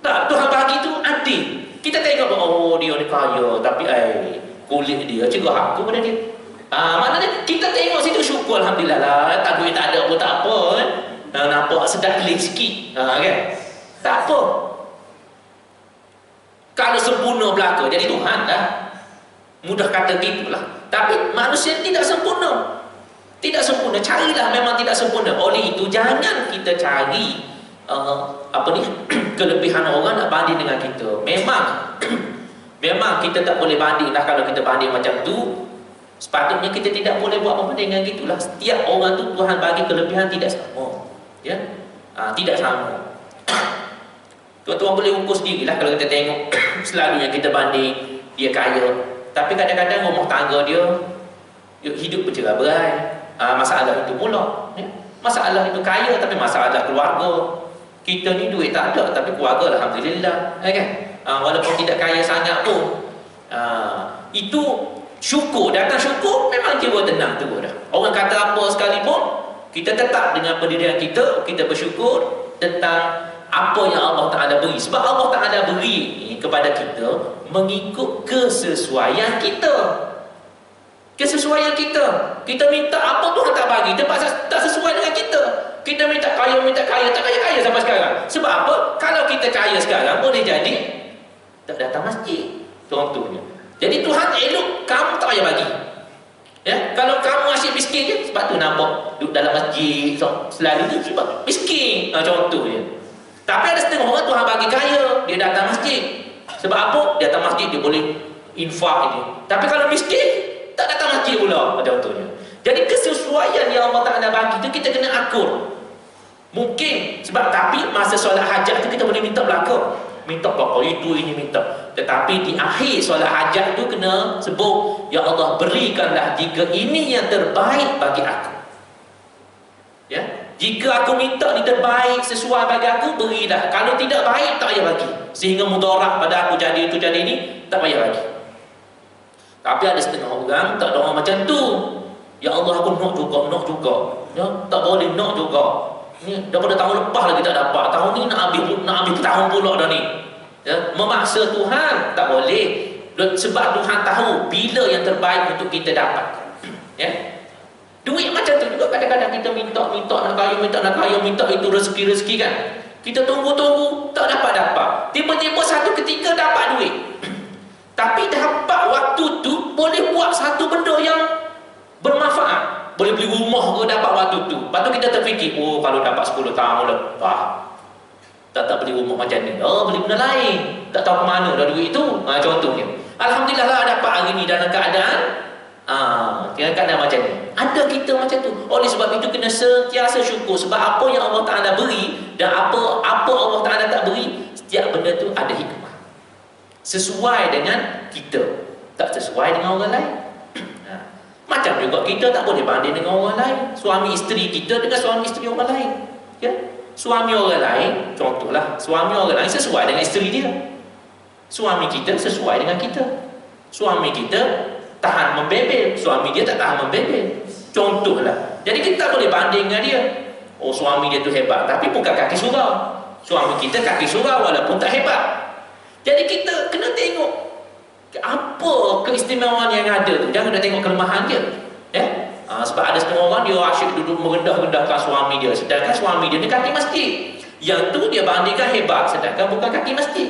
Tak, Tuhan bagi tu adil. Kita tengok, oh dia ni kaya tapi kulit dia cerah aku pada dia. Maknanya kita tengok situ, syukur alhamdulillah lah. Tak duit tak ada pun tak apa kan. Nampak sedap klik sikit kan. Tak apa. Kalau sempurna belaka, jadi Tuhan dah. Mudah kata gitulah. Tapi manusia tidak sempurna. Tidak sempurna. Carilah memang tidak sempurna. Oleh itu jangan kita cari kelebihan orang nak banding dengan kita. Memang kita tak boleh banding lah. Kalau kita banding macam tu, sepatutnya kita tidak boleh buat perbandingan gitulah. Setiap orang tu Tuhan bagi kelebihan tidak sama ya? Tidak sama. Tuan-tuan boleh ukur sendirilah. Kalau kita tengok selalunya kita banding, dia kaya, tapi kadang-kadang rumah tangga dia hidup bercerai-berai, masalah itu pula ya? Masalah itu kaya tapi masalah keluarga. Kita ni duit tak ada tapi keluarga alhamdulillah, kan? Walaupun tidak kaya sangat pun, itu syukur, datang syukur memang jiwa tenang tu dah. Orang kata apa sekalipun, kita tetap dengan pendirian kita, kita bersyukur tentang apa yang Allah Ta'ala beri. Sebab Allah Ta'ala beri kepada kita mengikut kesesuaian kita. Kesesuaian kita. Kita minta apa Tuhan tak bagi, tempat tak sesuai dengan kita. Kita minta kaya, tak kaya-kaya sampai sekarang. Sebab apa? Kalau kita kaya sekarang, boleh jadi tak datang masjid, contohnya. Jadi Tuhan elok kamu tak payah bagi. Ya, kalau kamu asyik miskin je, sebab tu nampak duduk dalam masjid selalu tu sebab miskin, contohnya. Tapi ada setengah orang Tuhan bagi kaya, dia datang masjid. Sebab apa? Dia datang masjid, dia boleh infak je. Tapi kalau miskin, tak datang masjid pula, contohnya. Jadi kesesuaian yang Allah Ta'ala bagi tu kita kena akur. Mungkin sebab tapi masa solat hajat tu kita boleh minta belakang, minta pokok itu ini minta. Tetapi di akhir solat hajat tu kena sebut, ya Allah berikanlah jika ini yang terbaik bagi aku. Ya, jika aku minta ni terbaik sesuai bagi aku, berilah. Kalau tidak baik tak payah bagi, sehingga mudarat pada aku jadi itu jadi ini, tak payah bagi. Tapi ada setengah orang tak doa macam tu. Ya Allah aku nak juga, ya, tak boleh nak juga. Ni daripada tahun lepas lagi tak dapat. Tahun ni nak habis tahun pula dah ni. Ya, memaksa Tuhan tak boleh. Sebab Tuhan tahu bila yang terbaik untuk kita dapat. Ya. Duit macam tu juga kadang-kadang kita minta nak kaya, minta itu rezeki kan. Kita tunggu tak dapat. Tiba-tiba satu ketika dapat duit. Tapi dapat waktu tu boleh buat satu benda yang bermanfaat. Boleh beli rumah ke dapat waktu tu. Lepas tu kita terfikir, oh kalau dapat 10 tahun lepas tak beli rumah macam ni. Oh, beli benda lain. Tak tahu ke mana dah duit tu. Contohnya. Alhamdulillah lah dapat hari ni dalam keadaan macam ni. Ada kita macam tu. Oleh sebab itu kena sentiasa syukur. Sebab apa yang Allah Ta'ala beri dan apa Allah Ta'ala tak beri, setiap benda tu ada hikmah. Sesuai dengan kita, tak sesuai dengan orang lain. Macam juga kita tak boleh banding dengan orang lain. Suami isteri kita dengan suami isteri orang lain. Ya? Suami orang lain, contohlah, suami orang lain sesuai dengan isteri dia. Suami kita sesuai dengan kita. Suami kita tahan membebel, suami dia tak tahan membebel. Contohlah. Jadi kita tak boleh banding dengan dia. Oh, suami dia tu hebat, tapi bukan kaki surau. Suami kita kaki surau walaupun tak hebat. Jadi kita kena tengok apa keistimewaan yang ada tu. Jangan nak tengok kelemahan dia. Ya? Sebab ada setengah orang dia asyik duduk merendah-rendahkan suami dia, sedangkan suami dia ni kaki masjid. Yang tu dia bandingkan hebat, sedangkan bukan kaki masjid.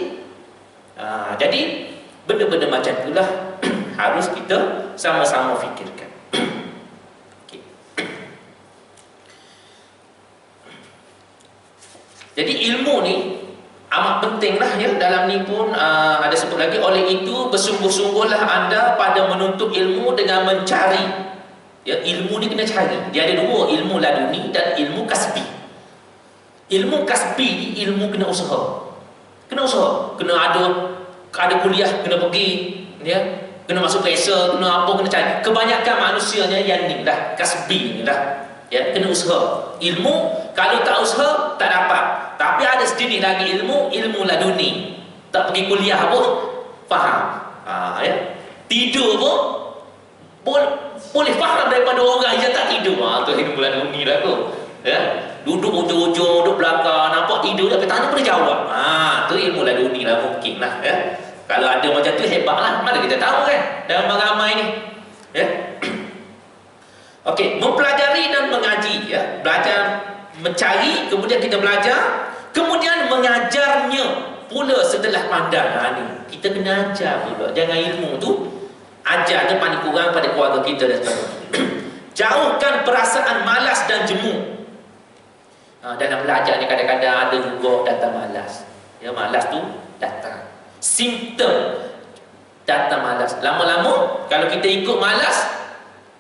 Jadi benda-benda macam itulah harus kita sama-sama fikirkan. Okay. Jadi ilmu ni amat penting lah ya. Dalam ni pun ada sebut lagi, oleh itu bersungguh-sungguhlah anda pada menuntut ilmu dengan mencari. Ya, ilmu ni kena cari. Dia ada dua, ilmu laduni dan ilmu kasbi. Ilmu kasbi ni ilmu kena usaha. Kena usaha, kena ada kuliah, kena pergi, ya, kena masuk pesa, kena apa, kena cari. Kebanyakan manusianya yang ni dah kasbi ni dah. Ya, kena usaha. Ilmu kalau tak usaha tak dapat. Tapi ada sedikit lagi ilmu laduni. Tak pergi kuliah pun faham. Ya. Tidur pun boleh faham daripada orang yang tak tidur. Tu ilmu laduni lah tu. Ya. Duduk ujung-ujung, duduk belakang, nampak tidur tapi tanya boleh jawab. Tu ilmu laduni lah mungkin lah. Ya. Kalau ada macam tu hebat lah. Mana kita tahu kan dalam ramai ni. Ya. Okey, mempelajari dan mengaji, ya. Belajar, mencari, kemudian kita belajar, kemudian mengajarnya pula setelah pandang. Ni kita kena ajar pula. Jangan ilmu tu ajarnya paling kurang pada keluarga kita dan sebagainya. Jauhkan perasaan malas dan jemu. Dalam belajar ni kadang-kadang ada juga datang malas. Ya, malas tu datang. Simptom datang malas. Lama-lama kalau kita ikut malas,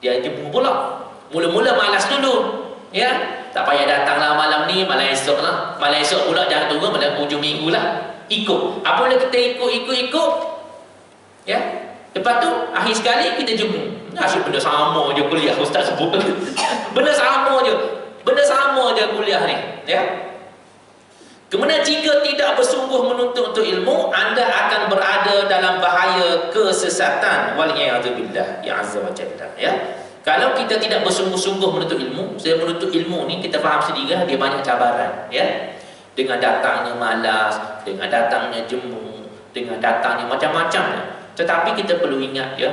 dia jemu pula. Mula-mula malas dulu, ya. Tak payah datanglah malam ni, malam esok lah. Malam esok pula jangan tunggu, malam hujung minggu lah. Ikut. Apabila kita ikut, ya. Lepas tu akhir sekali kita jemu. Asyik benda sama je kuliah ustaz sebut. Benda sama je. pertama dia kuliah ni, ya. Kemudian jika tidak bersungguh menuntut untuk ilmu, anda akan berada dalam bahaya kesesatan. Wal'iyadzubillah, ya azza wa jalla, ya. Kalau kita tidak bersungguh-sungguh menuntut ilmu, saya menuntut ilmu ni kita faham sendiri dia banyak cabaran, ya. Dengan datangnya malas, dengan datangnya jemu, dengan datangnya macam-macam. Tetapi kita perlu ingat, ya,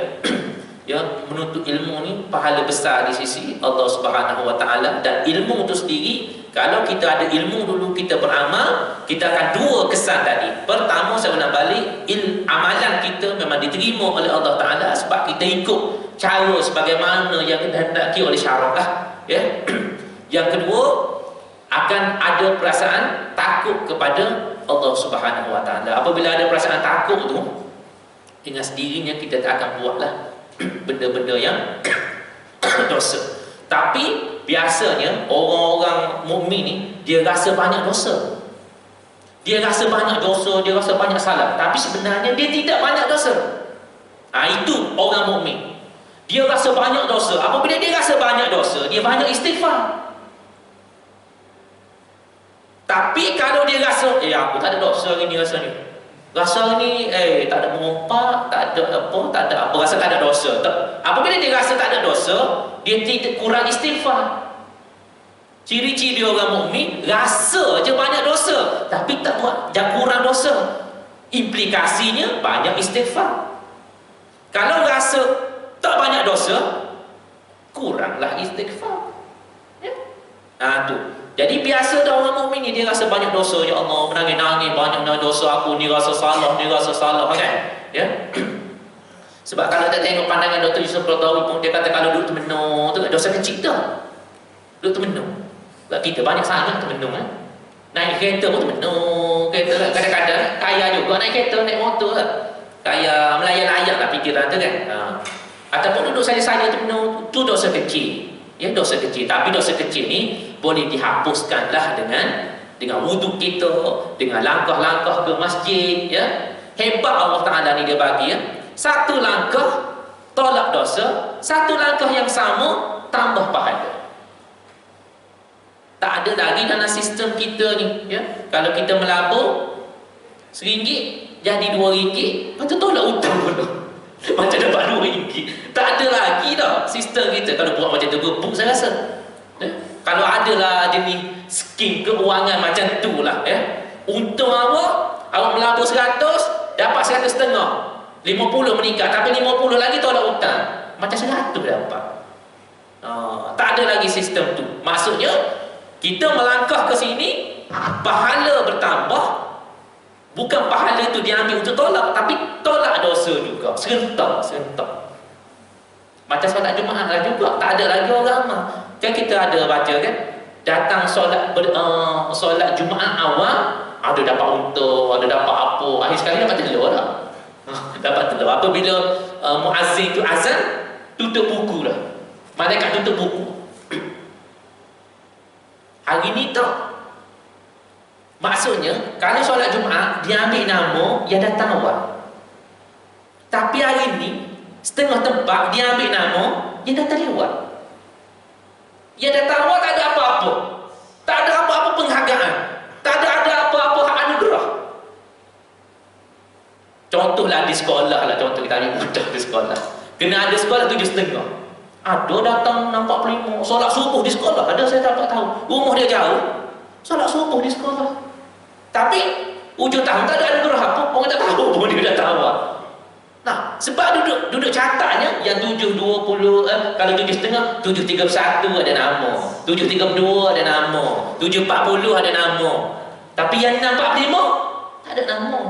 ya, menuntut ilmu ni pahala besar di sisi Allah Subhanahu wa taala. Dan ilmu itu sendiri, kalau kita ada ilmu dulu kita beramal, kita akan dua kesan tadi. Pertama, saya ulang balik, amalan kita memang diterima oleh Allah Taala sebab kita ikut cara sebagaimana yang dikehendaki oleh syarak, ya. Yang kedua, akan ada perasaan takut kepada Allah Subhanahu wa taala. Apabila ada perasaan takut tu, dengan sendirinya kita tak akan buatlah benda-benda yang dosa. Tapi biasanya orang-orang mukmin ni dia rasa banyak dosa. Dia rasa banyak dosa, dia rasa banyak salah, tapi sebenarnya dia tidak banyak dosa. Itu orang mukmin. Dia rasa banyak dosa. Apabila dia rasa banyak dosa, dia banyak istighfar. Tapi kalau dia rasa, aku tak ada dosa hari ni rasanya. Rasa ni, tak ada mengumpat, tak ada apa, tak ada apa, rasa tak ada dosa. Apabila dia rasa tak ada dosa, dia tidak kurang istighfar. Ciri-ciri orang mukmin, rasa je banyak dosa, tapi tak buat, jangan kurang dosa. Implikasinya banyak istighfar. Kalau rasa tak banyak dosa, kuranglah istighfar. Ya? Tu. Jadi biasa dah orang mukmin ni dia rasa banyak dosa, ya Allah, menangis-nangis banyak dosa aku ni, rasa salah kan? Ya. Sebab kalau kita tengok pandangan Dr. Yusuf Qaradawi pun dia kata kalau duduk termenung tu dosa kecil dah. Duduk termenung. Sebab kita banyak sangat termenung kan. Naik kereta pun termenung, kereta kadang-kadang kaya juga naik kereta, naik motor lah. Kaya melayan-layak lah fikiran tu kan. Ataupun duduk saja-saja termenung, tu dosa kecil. Ya, dosa kecil. Tapi dosa kecil ni boleh dihapuskanlah dengan wuduk kita, dengan langkah-langkah ke masjid, ya. Hebat Allah Taala ni dia bagi, ya. Satu langkah tolak dosa, satu langkah yang sama tambah pahala. Tak ada lagi dalam sistem kita ni, ya. Kalau kita melabur RM1 jadi RM2, lepas tu tolak hutang pula. Macam dapat RM2. Tak ada lagi dah sistem kita. Kalau buat macam tu gebuk saya rasa, ya? Kalau adalah jenis skim keuangan macam tu lah, ya. Untung awak melabur 100, dapat 100,5, 50 meningkat, tapi 50 lagi tolak hutang, macam 100 dapat. Tak ada lagi sistem tu. Maksudnya kita melangkah ke sini, pahala bertambah. Bukan pahala tu diambil untuk tolak, tapi tolak dosa juga, serentak. Macam solat Jumaat lah juga, tak ada lagi orang amal. Kan kita ada baca kan, datang solat Jumaat awal, ada dapat unta, ada dapat apa, akhir sekali dapat telur lah. Dapat telur. Apabila muazzin tu azan, tutup buku lah. Malaikat tutup buku. Hari ni tak. Maksudnya, kalau solat Jumaat, dia ambil nama yang datang awal. Tapi hari ni, setengah tempat, dia ambil nama yang datang lewat. Yang datang awal tak ada apa-apa. Tak ada apa-apa penghargaan. Tak ada apa-apa hak anugerah. Contohlah di sekolah lah, contoh kita ambil mudah di sekolah. Kena ada sekolah 7.30. Ada datang 45, solat subuh di sekolah. Ada saya tak tahu. Rumah dia jauh, solat subuh di sekolah. Tapi ujung tahun tak ada anugerah apa, orang tak tahu pun dia datang awal. Nah, sebab duduk catatnya yang 7.20, kalau 7.30, 7.31 ada nama, 7.32 ada nama, 7.40 ada nama. Tapi yang 6.45 tak ada nama.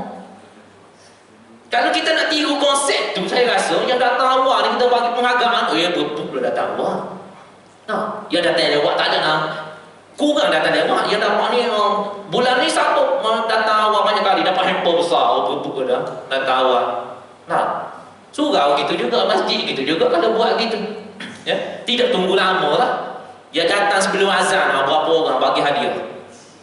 Kalau kita nak tiru konsep tu, saya rasa yang datang awal ni kita bagi penghargaan. Betul dah datang awal. Nah, yang datang lewat tak ada nama. Kurang datang lewat. Yang dapat ni bulan ni satu datang awal banyak kali, dapat handphone besar, betul dah datang awal. Nah, surau gitu juga, masjid gitu juga kalau buat gitu, ya. Tidak tunggu lama lah. Dia datang sebelum azan, berapa orang bagi hadiah.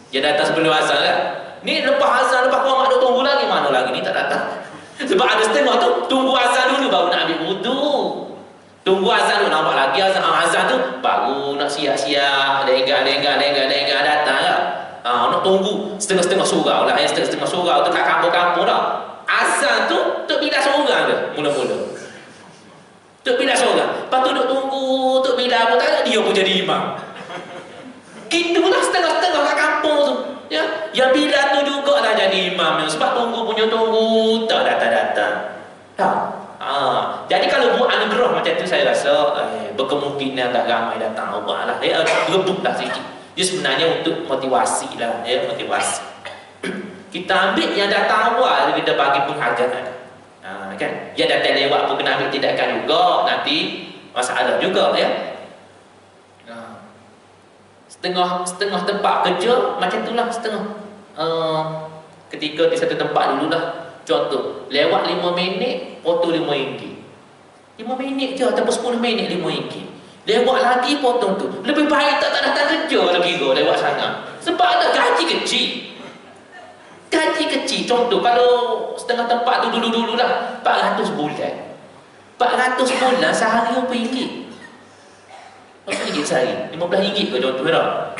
Dia datang sebelum azan kan. Ni lepas azan, lepas kau mak duk tunggu lagi, mana lagi ni tak datang. Sebab ada setengah tu tunggu azan dulu baru nak ambil wudu. Tunggu azan tu, nampak lagi azan tu, baru nak siap-siap, lengah datang lah. Nak tunggu setengah-setengah surau lah, setengah-setengah surau tu kat kampung-kampung dah. Azan tu, Tok Bilal seorang je, mula-mula. Tok Bilal seorang. Lepas tu duk tunggu, Tok Bilal pun tak ada, dia pun jadi imam. Gitulah setengah-setengah kat kampung tu. Ya, yang Bilal tu jugalah jadi imam. Sebab tunggu, tak datang-datang. Tak. Jadi kalau buat anugerah macam tu, saya rasa berkemungkinan tak ramai datang Allah lah. Rebut lah sikit. Dia sebenarnya untuk motivasi lah, motivasi. Kita ambil yang datang awal, kita bagi penghargaan. Kan? Yang datang lewat pun kena ambil tindakan juga, nanti masalah juga ya. Setengah tempat kerja macam itulah, setengah ketika di satu tempat dululah. Contoh, lewat 5 minit, potong RM5. 5 minit je, ataupun 10 minit RM5. Lewat lagi potong tu. Lebih baik tak datang kerja lagi kau lewat sana. Sebab ada gaji kecil. Gaji kecil. Contoh, kalau setengah tempat tu dulu-dulu lah, 400 bulan. 400 bulan sehari RM4. RM4 sehari. RM15 ke contoh dah.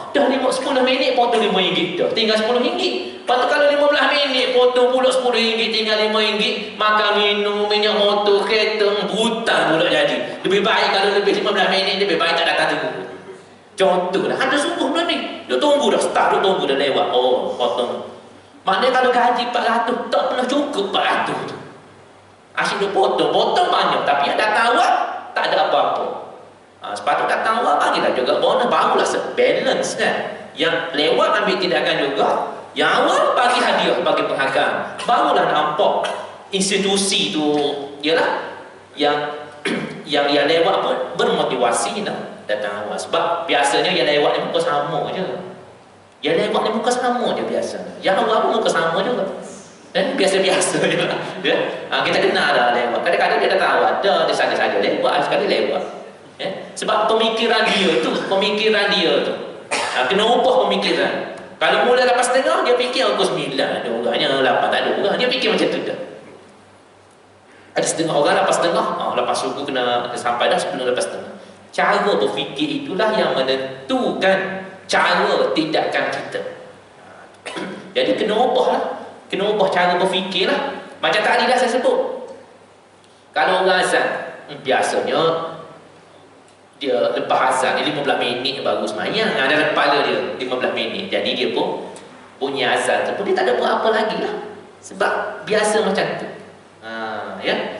Dah 10 minit potong RM5 dah. Tinggal RM10. Lepas tu kalau 15 minit potong pula RM10, tinggal RM5. Makan minum, minyak motor, kereta, hutang pula jadi. Lebih baik kalau lebih 15 minit, lebih baik tak datang dulu. Contoh lah. Ada sungguh benda ni. Dia tunggu dah, start dia tunggu dah lewat. Potong. Maknanya kalau gaji 400, tak pernah cukup 400 tu. Asyik dia potong banyak. Tapi yang datang awal, tak ada apa-apa. Sepatut datang awal, bagilah juga bonus. Barulah balance kan. Yang lewat ambil tindakan juga. Yang awal bagi hadiah, bagi penghargaan. Barulah nampak institusi tu ialah yang lewat pun bermotivasi dah datang awal. Sebab biasanya yang lewat ni muka sama je. Yang lewat ni muka sama je biasanya. Yang awal pun muka sama juga. Dan biasa-biasa je lah. Ya? Kita kenal dah lewat. Kadang-kadang dia datang awal, dia saja-saja lewat, sekali lewat. Ya? Sebab pemikiran dia tu kena ubah pemikiran. Kalau mula 8.30, dia fikir pukul 9 ada orangnya, 8 tak ada orang. Dia fikir macam tu dah. Ada setengah orang 8.30, lepas suku kena sampai dah sebelum 8.30. Cara berfikir itulah yang menentukan cara tindakan kita. Jadi kena ubah lah. Kena ubah cara berfikir lah. Macam tadi dah saya sebut. Kalau orang azan, biasanya dia lepas azan, dia 15 minit baru semayang. Dalam kepala dia 15 minit. Jadi dia pun bunyi azan tu pun dia tak ada buat apa lagi lah. Sebab biasa macam tu. Ya.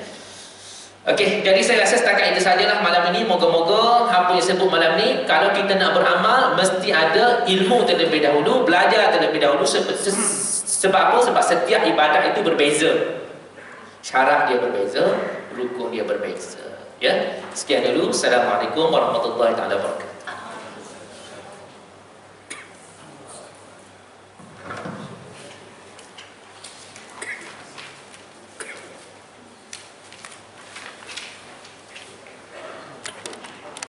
Okey, jadi saya rasa setakat itu sajalah malam ini. Moga-moga apa yang sebut malam ni, kalau kita nak beramal, mesti ada ilmu terlebih dahulu, belajar terlebih dahulu. Sebab apa? Sebab setiap ibadat itu berbeza. Syarat dia berbeza, rukun dia berbeza. Ya. Sekian dulu. Assalamualaikum warahmatullahi wabarakatuh.